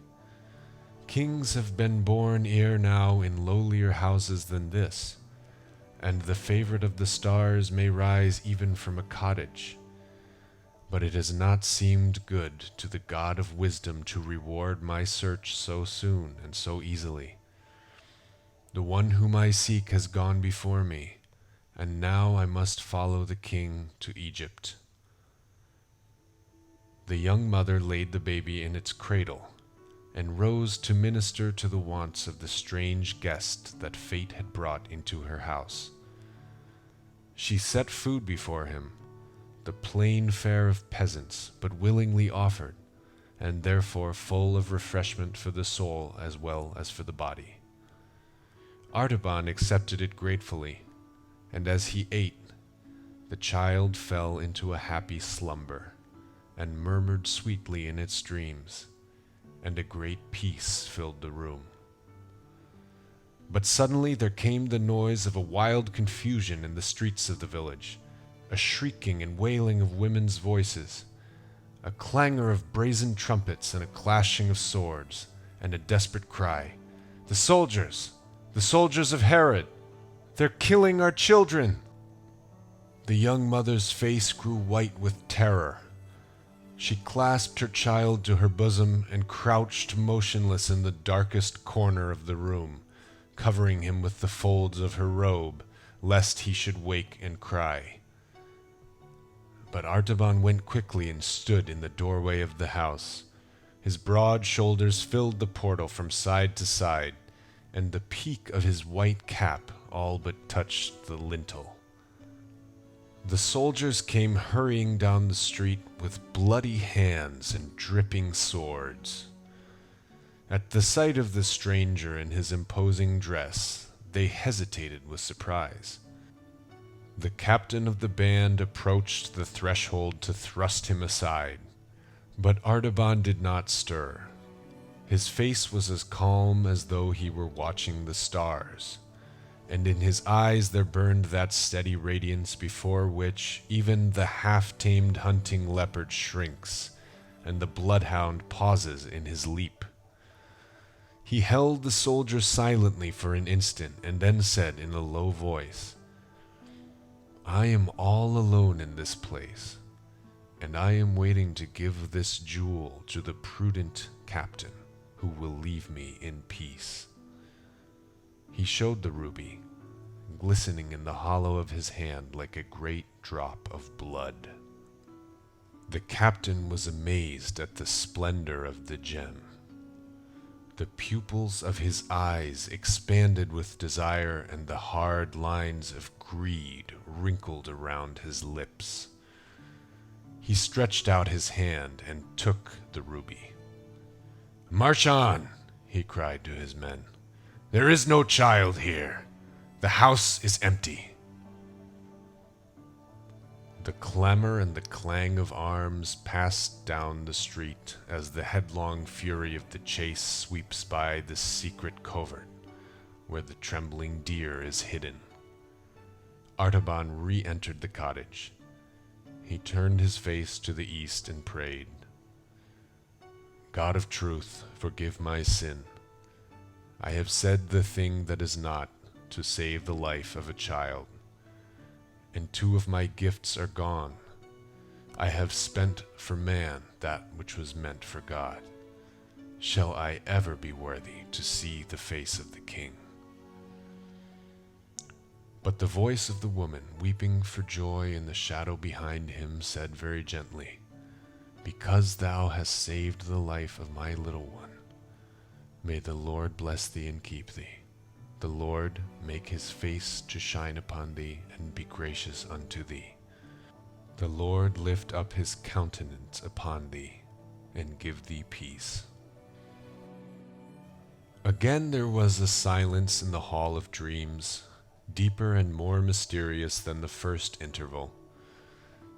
Kings have been born ere now in lowlier houses than this, and the favorite of the stars may rise even from a cottage. But it has not seemed good to the God of wisdom to reward my search so soon and so easily. The one whom I seek has gone before me, and now I must follow the king to Egypt. The young mother laid the baby in its cradle, and rose to minister to the wants of the strange guest that fate had brought into her house. She set food before him, the plain fare of peasants, but willingly offered, and therefore full of refreshment for the soul as well as for the body. Artaban accepted it gratefully, and as he ate, the child fell into a happy slumber, and murmured sweetly in its dreams, and a great peace filled the room. But suddenly there came the noise of a wild confusion in the streets of the village, a shrieking and wailing of women's voices, a clangor of brazen trumpets and a clashing of swords, and a desperate cry, "The soldiers! The soldiers of Herod! They're killing our children!" The young mother's face grew white with terror. She clasped her child to her bosom and crouched motionless in the darkest corner of the room, covering him with the folds of her robe, lest he should wake and cry. But Artaban went quickly and stood in the doorway of the house. His broad shoulders filled the portal from side to side, and the peak of his white cap all but touched the lintel. The soldiers came hurrying down the street with bloody hands and dripping swords. At the sight of the stranger in his imposing dress, they hesitated with surprise. The captain of the band approached the threshold to thrust him aside, but Artaban did not stir. His face was as calm as though he were watching the stars, and in his eyes there burned that steady radiance before which even the half-tamed hunting leopard shrinks, and the bloodhound pauses in his leap. He held the soldier silently for an instant, and then said in a low voice, "I am all alone in this place, and I am waiting to give this jewel to the prudent captain, who will leave me in peace." He showed the ruby, glistening in the hollow of his hand like a great drop of blood. The captain was amazed at the splendor of the gem. The pupils of his eyes expanded with desire, and the hard lines of greed wrinkled around his lips. He stretched out his hand and took the ruby. "March on," he cried to his men. "There is no child here. The house is empty." The clamor and the clang of arms passed down the street as the headlong fury of the chase sweeps by the secret covert where the trembling deer is hidden. Artaban re-entered the cottage. He turned his face to the east and prayed, "God of truth, forgive my sin. I have said the thing that is not to save the life of a child, and 2 of my gifts are gone. I have spent for man that which was meant for God. Shall I ever be worthy to see the face of the king?" But the voice of the woman, weeping for joy in the shadow behind him, said very gently, "Because thou hast saved the life of my little one, may the Lord bless thee and keep thee. The Lord make his face to shine upon thee and be gracious unto thee. The Lord lift up his countenance upon thee and give thee peace." Again there was a silence in the Hall of Dreams, deeper and more mysterious than the first interval,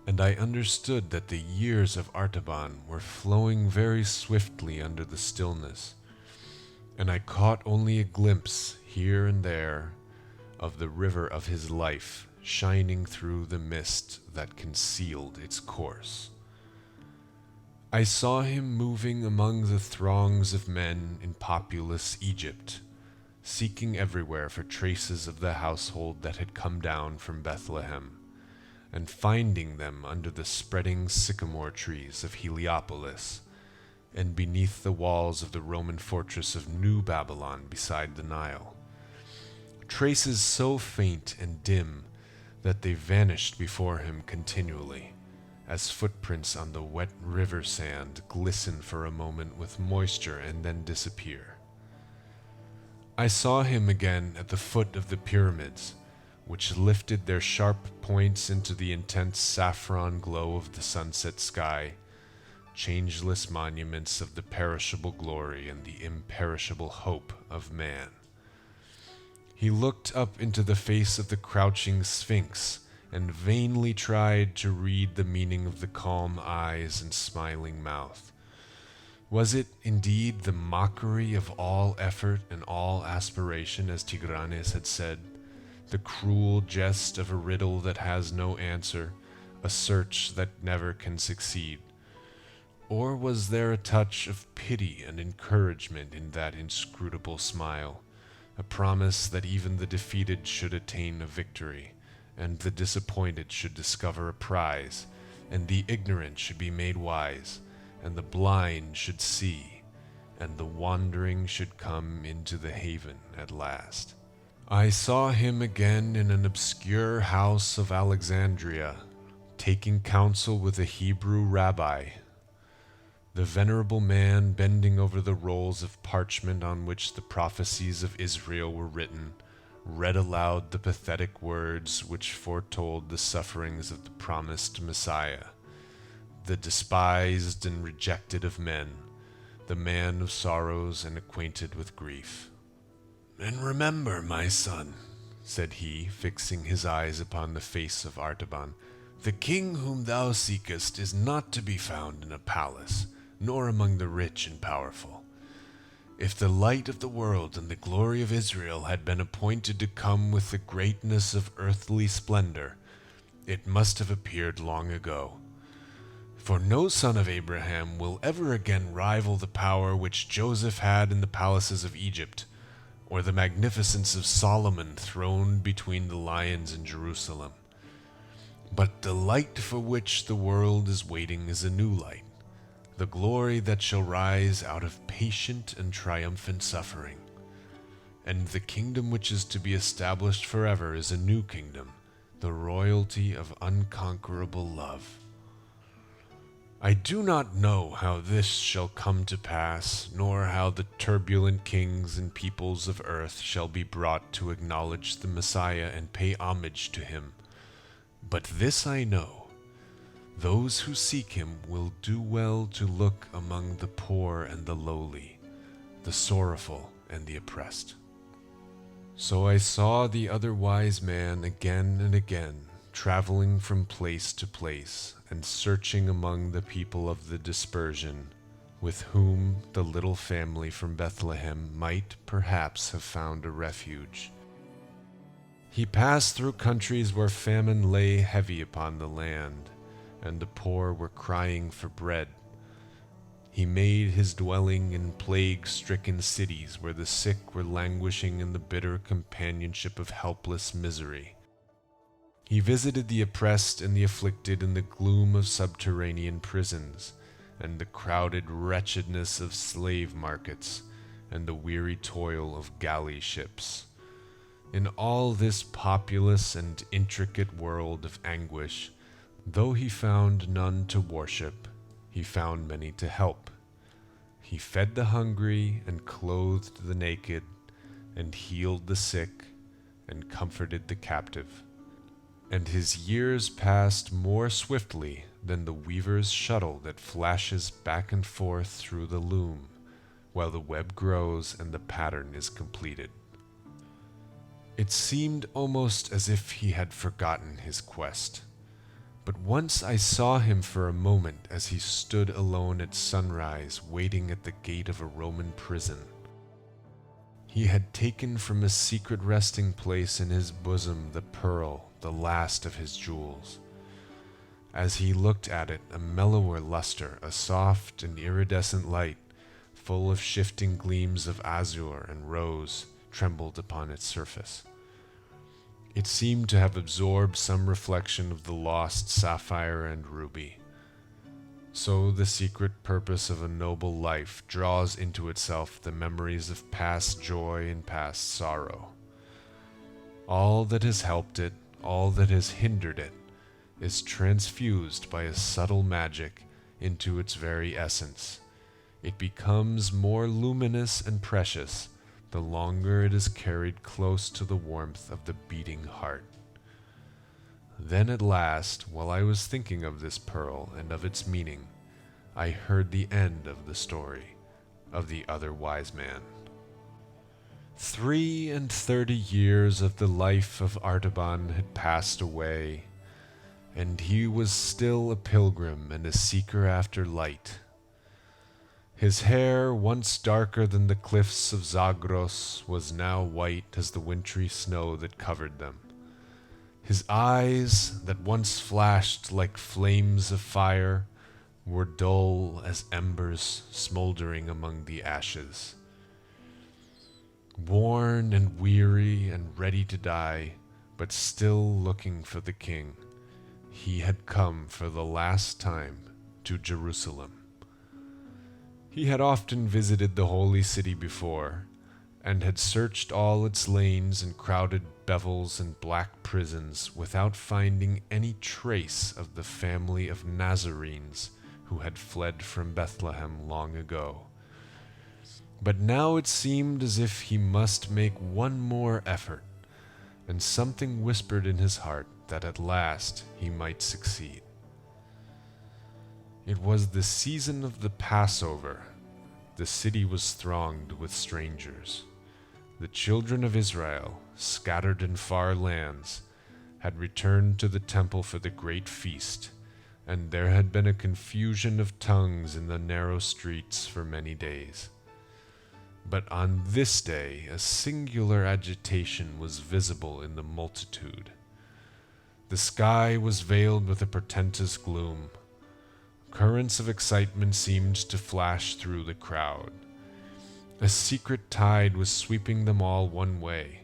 and I understood that the years of Artaban were flowing very swiftly under the stillness, and I caught only a glimpse here and there of the river of his life shining through the mist that concealed its course. I saw him moving among the throngs of men in populous Egypt, seeking everywhere for traces of the household that had come down from Bethlehem, and finding them under the spreading sycamore trees of Heliopolis, and beneath the walls of the Roman fortress of New Babylon beside the Nile. Traces so faint and dim that they vanished before him continually, as footprints on the wet river sand glisten for a moment with moisture and then disappear. I saw him again at the foot of the pyramids, which lifted their sharp points into the intense saffron glow of the sunset sky, changeless monuments of the perishable glory and the imperishable hope of man. He looked up into the face of the crouching Sphinx and vainly tried to read the meaning of the calm eyes and smiling mouth. Was it indeed the mockery of all effort and all aspiration, as Tigranes had said, the cruel jest of a riddle that has no answer, a search that never can succeed? Or was there a touch of pity and encouragement in that inscrutable smile, a promise that even the defeated should attain a victory, and the disappointed should discover a prize, and the ignorant should be made wise, and the blind should see, and the wandering should come into the haven at last. I saw him again in an obscure house of Alexandria, taking counsel with a Hebrew rabbi. The venerable man, bending over the rolls of parchment on which the prophecies of Israel were written, read aloud the pathetic words which foretold the sufferings of the promised Messiah, the despised and rejected of men, the man of sorrows and acquainted with grief. "And remember, my son," said he, fixing his eyes upon the face of Artaban, "the king whom thou seekest is not to be found in a palace, nor among the rich and powerful. If the light of the world and the glory of Israel had been appointed to come with the greatness of earthly splendor, it must have appeared long ago. For no son of Abraham will ever again rival the power which Joseph had in the palaces of Egypt, or the magnificence of Solomon throned between the lions in Jerusalem. But the light for which the world is waiting is a new light, the glory that shall rise out of patient and triumphant suffering. And the kingdom which is to be established forever is a new kingdom, the royalty of unconquerable love. I do not know how this shall come to pass, nor how the turbulent kings and peoples of earth shall be brought to acknowledge the Messiah and pay homage to him. But this I know, those who seek him will do well to look among the poor and the lowly, the sorrowful and the oppressed." So I saw the other wise man again and again, traveling from place to place, and searching among the people of the dispersion, with whom the little family from Bethlehem might perhaps have found a refuge. He passed through countries where famine lay heavy upon the land, and the poor were crying for bread. He made his dwelling in plague-stricken cities where the sick were languishing in the bitter companionship of helpless misery. He visited the oppressed and the afflicted in the gloom of subterranean prisons, and the crowded wretchedness of slave markets, and the weary toil of galley ships. In all this populous and intricate world of anguish, though he found none to worship, he found many to help. He fed the hungry and clothed the naked, and healed the sick, and comforted the captive. And his years passed more swiftly than the weaver's shuttle that flashes back and forth through the loom, while the web grows and the pattern is completed. It seemed almost as if he had forgotten his quest. But once I saw him for a moment as he stood alone at sunrise waiting at the gate of a Roman prison. He had taken from a secret resting place in his bosom the pearl, the last of his jewels. As he looked at it, a mellower luster, a soft and iridescent light, full of shifting gleams of azure and rose, trembled upon its surface. It seemed to have absorbed some reflection of the lost sapphire and ruby. So the secret purpose of a noble life draws into itself the memories of past joy and past sorrow. All that has helped it, all that has hindered it, is transfused by a subtle magic into its very essence. It becomes more luminous and precious the longer it is carried close to the warmth of the beating heart. Then at last, while I was thinking of this pearl and of its meaning, I heard the end of the story of the other wise man. 33 years of the life of Artaban had passed away, and he was still a pilgrim and a seeker after light. His hair, once darker than the cliffs of Zagros, was now white as the wintry snow that covered them. His eyes, that once flashed like flames of fire, were dull as embers smoldering among the ashes. Worn and weary and ready to die, but still looking for the king, he had come for the last time to Jerusalem. He had often visited the holy city before, and had searched all its lanes and crowded bevels and black prisons without finding any trace of the family of Nazarenes who had fled from Bethlehem long ago. But now it seemed as if he must make one more effort, and something whispered in his heart that at last he might succeed. It was the season of the Passover. The city was thronged with strangers. The children of Israel, scattered in far lands, had returned to the temple for the great feast, and there had been a confusion of tongues in the narrow streets for many days. But on this day a singular agitation was visible in the multitude. The sky was veiled with a portentous gloom. Currents of excitement seemed to flash through the crowd. A secret tide was sweeping them all one way.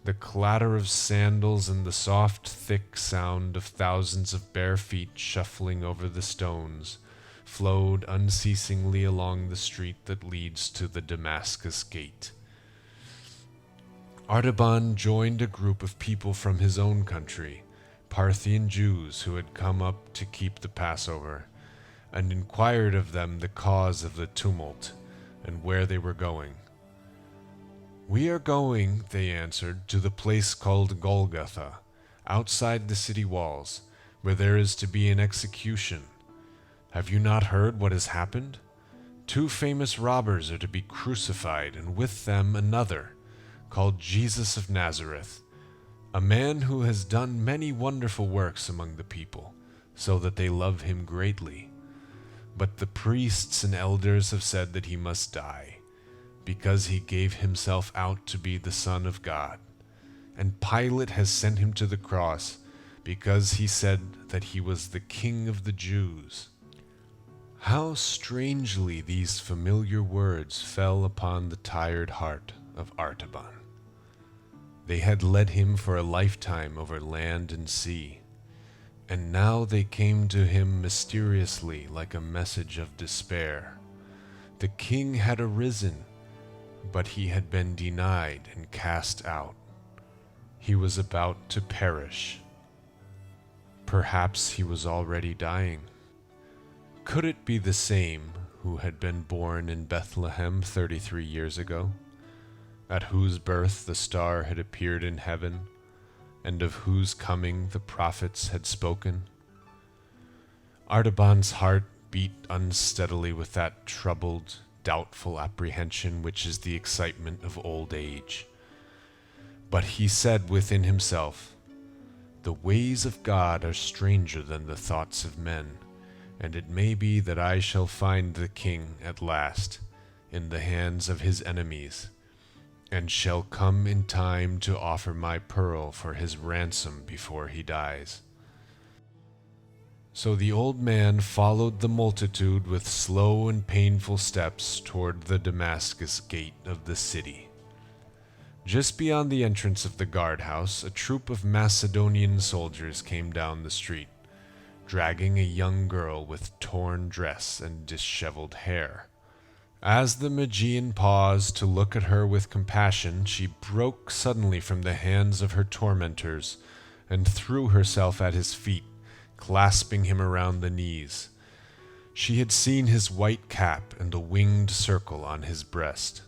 The clatter of sandals and the soft, thick sound of thousands of bare feet shuffling over the stones flowed unceasingly along the street that leads to the Damascus Gate. Artaban joined a group of people from his own country, Parthian Jews who had come up to keep the Passover, and inquired of them the cause of the tumult and where they were going. "We are going," they answered, "to the place called Golgotha, outside the city walls, where there is to be an execution. Have you not heard what has happened? 2 famous robbers are to be crucified, and with them another, called Jesus of Nazareth, a man who has done many wonderful works among the people, so that they love him greatly. But the priests and elders have said that he must die, because he gave himself out to be the Son of God. And Pilate has sent him to the cross, because he said that he was the King of the Jews." How strangely these familiar words fell upon the tired heart of Artaban. They had led him for a lifetime over land and sea, and now they came to him mysteriously like a message of despair. The king had arisen, but he had been denied and cast out. He was about to perish. Perhaps he was already dying. Could it be the same who had been born in Bethlehem 33 years ago, at whose birth the star had appeared in heaven, and of whose coming the prophets had spoken? Artaban's heart beat unsteadily with that troubled, doubtful apprehension which is the excitement of old age. But he said within himself, "The ways of God are stranger than the thoughts of men, and it may be that I shall find the king at last in the hands of his enemies, and shall come in time to offer my pearl for his ransom before he dies." So the old man followed the multitude with slow and painful steps toward the Damascus Gate of the city. Just beyond the entrance of the guardhouse, a troop of Macedonian soldiers came down the street, dragging a young girl with torn dress and disheveled hair. As the Magian paused to look at her with compassion, she broke suddenly from the hands of her tormentors and threw herself at his feet, clasping him around the knees. She had seen his white cap and a winged circle on his breast.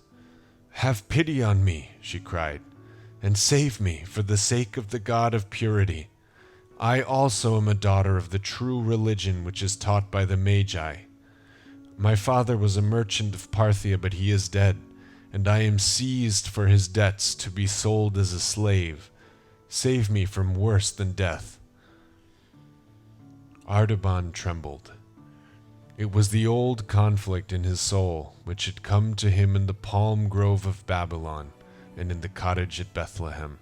"Have pity on me," she cried, "and save me for the sake of the God of purity. I also am a daughter of the true religion which is taught by the Magi. My father was a merchant of Parthia, but he is dead, and I am seized for his debts to be sold as a slave. Save me from worse than death." Artaban trembled. It was the old conflict in his soul, which had come to him in the palm grove of Babylon and in the cottage at Bethlehem.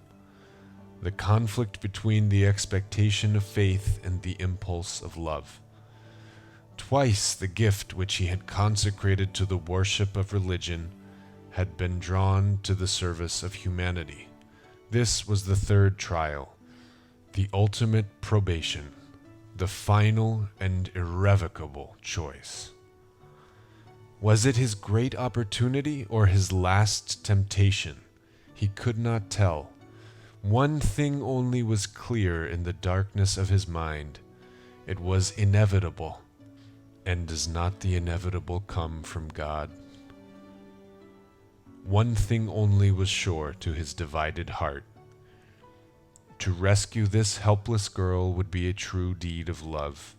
The conflict between the expectation of faith and the impulse of love. Twice the gift which he had consecrated to the worship of religion had been drawn to the service of humanity. This was the third trial, the ultimate probation, the final and irrevocable choice. Was it his great opportunity or his last temptation? He could not tell. One thing only was clear in the darkness of his mind. It was inevitable. And does not the inevitable come from God? One thing only was sure to his divided heart. To rescue this helpless girl would be a true deed of love.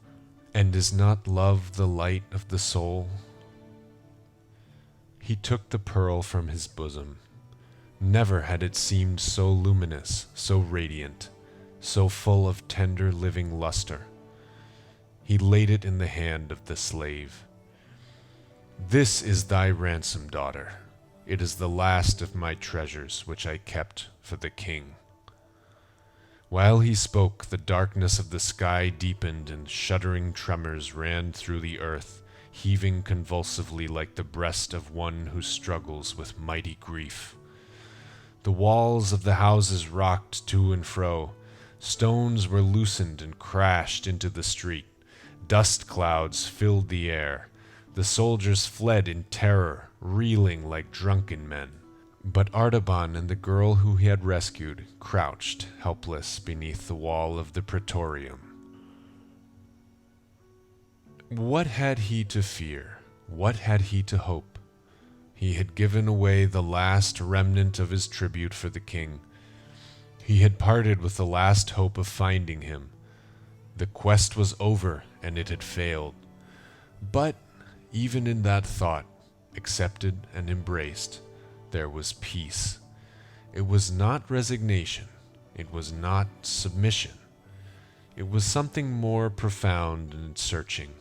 And is not love the light of the soul? He took the pearl from his bosom. Never had it seemed so luminous, so radiant, so full of tender living luster. He laid it in the hand of the slave. "This is thy ransom, daughter. It is the last of my treasures which I kept for the king." While he spoke, the darkness of the sky deepened and shuddering tremors ran through the earth, heaving convulsively like the breast of one who struggles with mighty grief. The walls of the houses rocked to and fro. Stones were loosened and crashed into the street. Dust clouds filled the air. The soldiers fled in terror, reeling like drunken men. But Artaban and the girl who he had rescued crouched helpless beneath the wall of the praetorium. What had he to fear? What had he to hope? He had given away the last remnant of his tribute for the king. He had parted with the last hope of finding him. The quest was over, and it had failed. But even in that thought, accepted and embraced, there was peace. It was not resignation. It was not submission. It was something more profound and searching.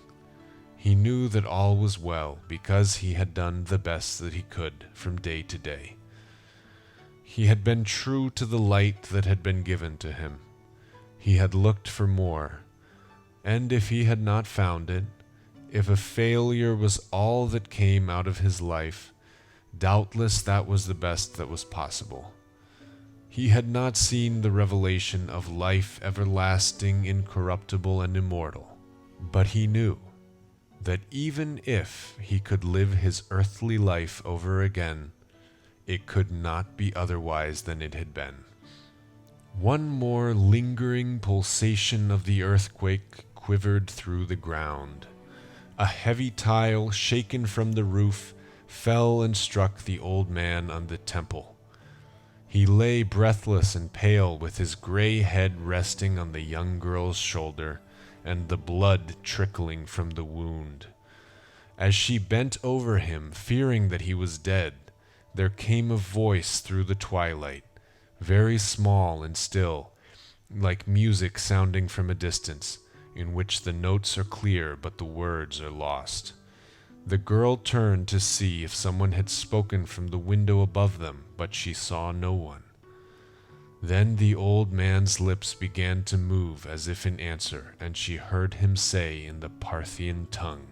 He knew that all was well because he had done the best that he could from day to day. He had been true to the light that had been given to him. He had looked for more, and if he had not found it, if a failure was all that came out of his life, doubtless that was the best that was possible. He had not seen the revelation of life everlasting, incorruptible, and immortal, but he knew that even if he could live his earthly life over again, it could not be otherwise than it had been. One more lingering pulsation of the earthquake quivered through the ground. A heavy tile, shaken from the roof, fell and struck the old man on the temple. He lay breathless and pale, with his gray head resting on the young girl's shoulder, and the blood trickling from the wound. As she bent over him, fearing that he was dead, there came a voice through the twilight, very small and still, like music sounding from a distance, in which the notes are clear but the words are lost. The girl turned to see if someone had spoken from the window above them, but she saw no one. Then the old man's lips began to move as if in answer, and she heard him say in the Parthian tongue,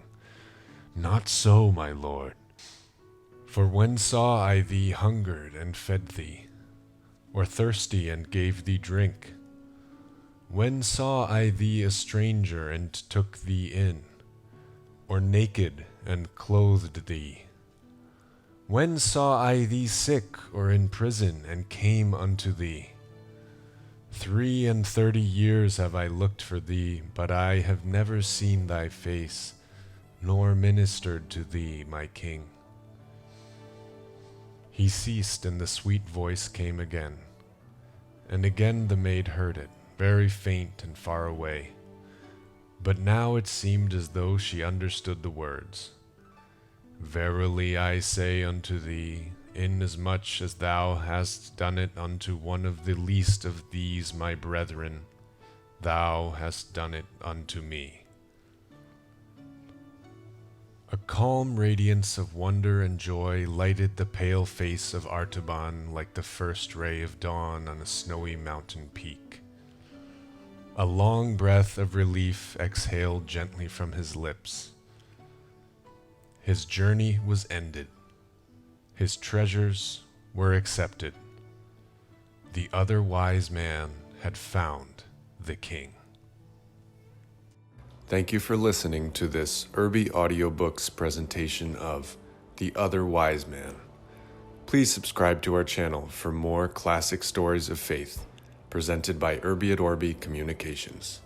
"Not so, my lord. For when saw I thee hungered and fed thee, or thirsty and gave thee drink? When saw I thee a stranger and took thee in, or naked and clothed thee? When saw I thee sick or in prison and came unto thee? 33 years have I looked for thee, but I have never seen thy face, nor ministered to thee, my king." He ceased, and the sweet voice came again. And again the maid heard it, very faint and far away. But now it seemed as though she understood the words. "Verily I say unto thee, inasmuch as thou hast done it unto one of the least of these my brethren, thou hast done it unto me." A calm radiance of wonder and joy lighted the pale face of Artaban like the first ray of dawn on a snowy mountain peak. A long breath of relief exhaled gently from his lips. His journey was ended. His treasures were accepted. The other wise man had found the king. Thank you for listening to this Irby Audiobooks presentation of The Other Wise Man. Please subscribe to our channel for more classic stories of faith presented by Irby at Orby Communications.